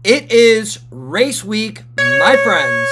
It is race week, my friends.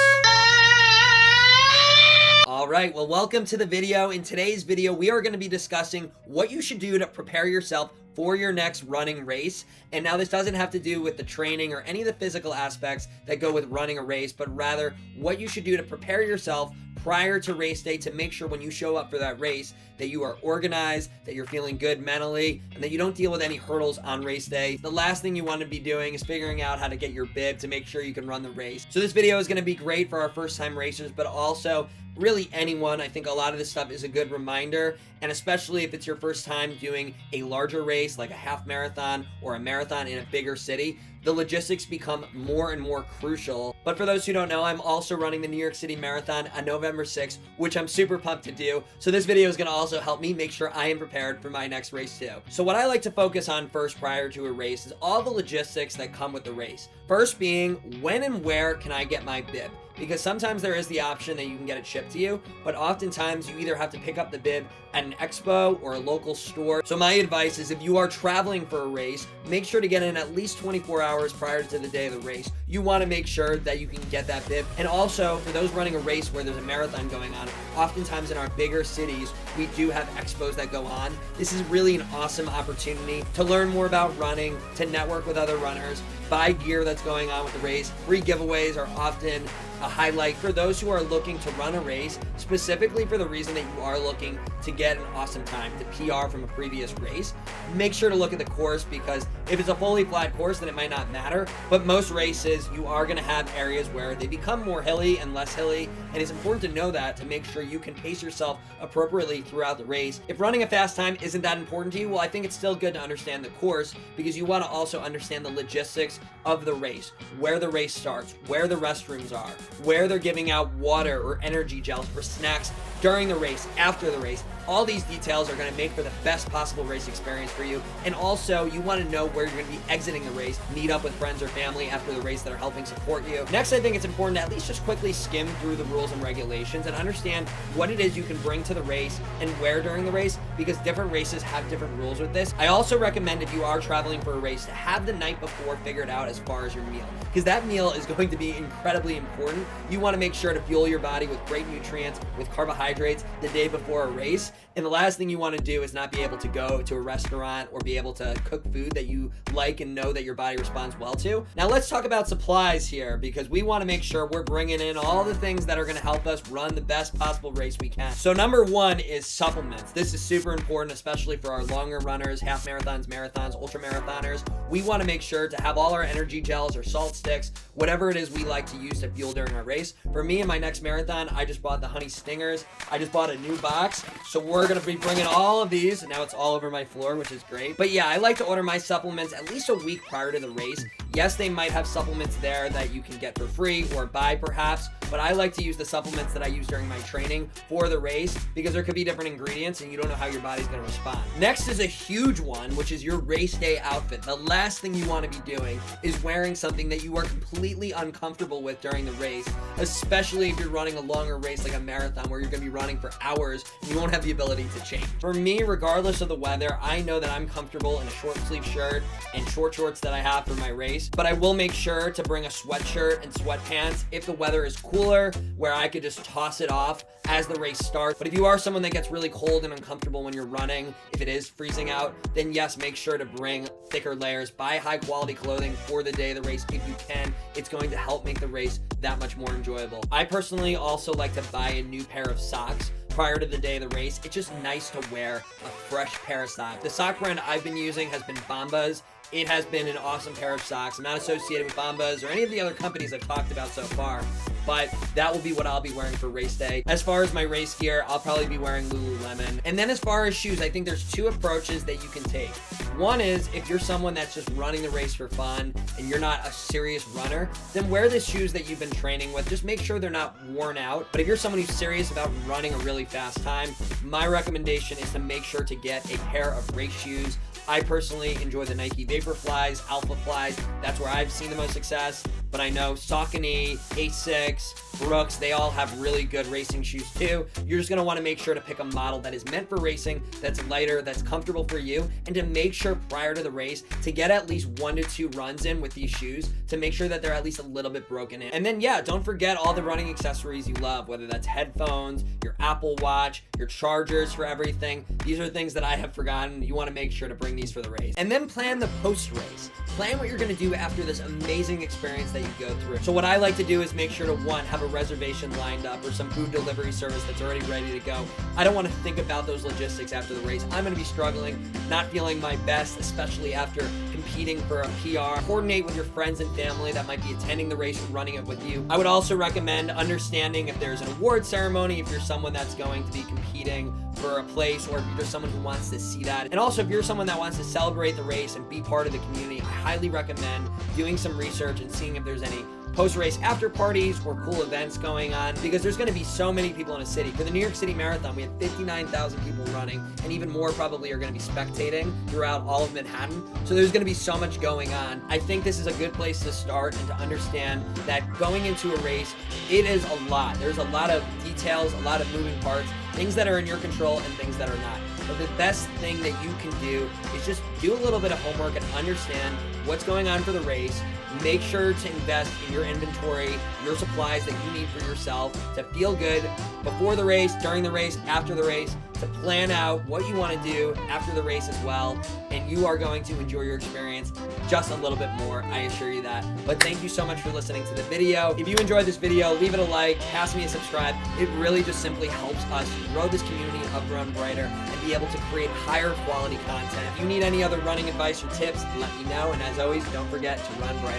All right, well, welcome to the video. In today's video, we are going to be discussing what you should do to prepare yourself for your next running race. And now this doesn't have to do with the training or any of the physical aspects that go with running a race, but rather what you should do to prepare yourself prior to race day to make sure when you show up for that race that you are organized, that you're feeling good mentally, and that you don't deal with any hurdles on race day. The last thing you want to be doing is figuring out how to get your bib to make sure you can run the race. So this video is going to be great for our first time racers, but also really anyone. I think a lot of this stuff is a good reminder, and especially if it's your first time doing a larger race like a half marathon or a marathon in a bigger city, the logistics become more and more crucial. But for those who don't know, I'm also running the New York City Marathon on November 6th, which I'm super pumped to do. So this video is going to also help me make sure I am prepared for my next race too. So what I like to focus on first prior to a race is all the logistics that come with the race. First being, when and where can I get my bib? Because sometimes there is the option that you can get it shipped to you, but oftentimes you either have to pick up the bib at an expo or a local store. So my advice is if you are traveling for a race, make sure to get in at least 24 hours prior to the day of the race. You want to make sure that you can get that bib. And also for those running a race where there's a marathon going on, oftentimes in our bigger cities, we do have expos that go on. This is really an awesome opportunity to learn more about running, to network with other runners, buy gear that's going on with the race. Free giveaways are often a highlight for those who are looking to run a race, specifically for the reason that you are looking to get an awesome time, to PR from a previous race. Make sure to look at the course, because if it's a fully flat course, then it might not matter. But most races, you are going to have areas where they become more hilly and less hilly, and it's important to know that to make sure you can pace yourself appropriately throughout the race. If running a fast time isn't that important to you, well, I think it's still good to understand the course, because you want to also understand the logistics of the race, where the race starts, where the restrooms are, where they're giving out water or energy gels for snacks during the race, after the race. All these details are going to make for the best possible race experience for you. And also, you want to know where you're going to be exiting the race, meet up with friends or family after the race that are helping support you. Next, I think it's important to at least just quickly skim through the rules and regulations and understand what it is you can bring to the race and where during the race, because different races have different rules with this. I also recommend, if you are traveling for a race, to have the night before figured out as far as your meal, because that meal is going to be incredibly important. You want to make sure to fuel your body with great nutrients, with carbohydrates the day before a race. And the last thing you want to do is not be able to go to a restaurant or be able to cook food that you like and know that your body responds well to. Now let's talk about supplies here, because we want to make sure we're bringing in all the things that are going to help us run the best possible race we can. So number one is supplements. This is super important, especially for our longer runners, half marathons, marathons, ultra marathoners. We want to make sure to have all our energy gels or salt sticks, whatever it is we like to use to fuel during our race. For me, in my next marathon, I just bought the honey stingers. I just bought a new box, so we're going to be bringing all of these. Now it's all over my floor, which is great. But yeah, I like to order my supplements at least a week prior to the race. Yes, they might have supplements there that you can get for free or buy perhaps, but I like to use the supplements that I use during my training for the race, because there could be different ingredients and you don't know how your body's going to respond. Next is a huge one, which is your race day outfit. The last thing you want to be doing is wearing something that you are completely uncomfortable with during the race, especially if you're running a longer race like a marathon where you're going to be running for hours and you won't have the ability to change. For me, regardless of the weather, I know that I'm comfortable in a short sleeve shirt and short shorts that I have for my race, but I will make sure to bring a sweatshirt and sweatpants if the weather is cooler, where I could just toss it off as the race starts. But if you are someone that gets really cold and uncomfortable when you're running, if it is freezing out, then yes, make sure to bring thicker layers. Buy high quality clothing for the day of the race if you can. It's going to help make the race that much more enjoyable. I personally also like to buy a new pair of socks prior to the day of the race. It's just nice to wear a fresh pair of socks. The sock brand I've been using has been Bombas. It has been an awesome pair of socks. I'm not associated with Bombas or any of the other companies I've talked about so far, but that will be what I'll be wearing for race day. As far as my race gear, I'll probably be wearing Lululemon. And then as far as shoes, I think there's two approaches that you can take. One is, if you're someone that's just running the race for fun and you're not a serious runner, then wear the shoes that you've been training with. Just make sure they're not worn out. But if you're someone who's serious about running a really fast time, my recommendation is to make sure to get a pair of race shoes. I personally enjoy the Nike Vaporflies, Alpha Flies. That's where I've seen the most success. but I know Saucony, Asics, Brooks, they all have really good racing shoes too. You're just gonna wanna make sure to pick a model that is meant for racing, that's lighter, that's comfortable for you, and to make sure prior to the race to get at least 1 to 2 runs in with these shoes to make sure that they're at least a little bit broken in. And then yeah, don't forget all the running accessories you love, whether that's headphones, your Apple Watch, your chargers for everything. These are things that I have forgotten. You wanna make sure to bring these for the race. And then plan the post-race. Plan what you're gonna do after this amazing experience that you go through. So what I like to do is make sure to, one, have a reservation lined up or some food delivery service that's already ready to go. I don't want to think about those logistics after the race. I'm going to be struggling, not feeling my best, especially after competing for a PR. Coordinate with your friends and family that might be attending the race and running it with you. I would also recommend understanding if there's an award ceremony, if you're someone that's going to be competing for a place, or if you're just someone who wants to see that. And also, if you're someone that wants to celebrate the race and be part of the community, I highly recommend doing some research and seeing if there's any post-race after parties or cool events going on, because there's going to be so many people in a city. For the New York City Marathon, we have 59,000 people running, and even more probably are going to be spectating throughout all of Manhattan. So there's going to be so much going on. I think this is a good place to start and to understand that going into a race, it is a lot. There's a lot of details, a lot of moving parts, things that are in your control and things that are not. But the best thing that you can do is just do a little bit of homework and understand what's going on for the race. Make sure to invest in your inventory, your supplies that you need for yourself to feel good before the race, during the race, after the race, to plan out what you want to do after the race as well. And you are going to enjoy your experience just a little bit more, I assure you that. But thank you so much for listening to the video. If you enjoyed this video, leave it a like, pass me a subscribe. It really just simply helps us grow this community of Run Breiter and be able to create higher quality content. If you need any other running advice or tips, let me know. And as always, don't forget to run brighter